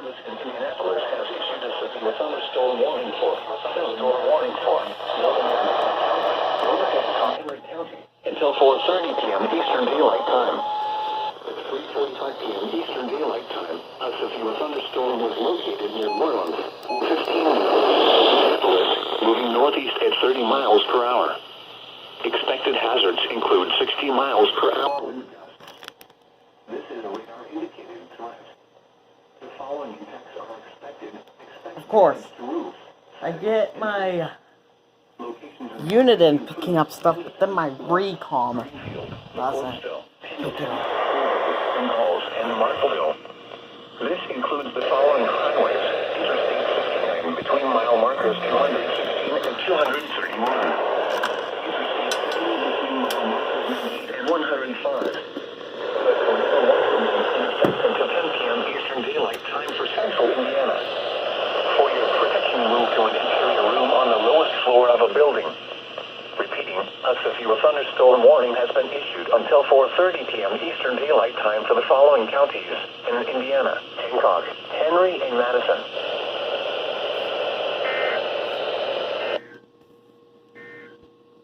Indianapolis has issued a severe thunderstorm warning for Henry County until 4:30 p.m. Eastern Daylight Time. At 3:45 p.m. Eastern Daylight Time, a severe thunderstorm was located near Moreland, 15 Indianapolis, moving northeast at 30 miles per hour. Expected hazards include 60 miles per hour wind gusts. This is a radar indicated threat. The following impacts are expected. Of course, I get my unit in picking up stuff, but then my recom doesn't pick it up. And Markville. This includes the following highways: Interstate 69 between mile markers 216 and 231. Interstate 70 between mile markers 98 and 105. The tornado watch remains in effect until 10 p.m. Eastern Daylight Time for Central Indiana. For your protection, move to an interior room on the lowest floor of a building. Repeating, a severe thunderstorm warning has been issued until 4:30 p.m. Eastern Daylight Time for the following counties in Indiana: Hancock, Henry, and Madison.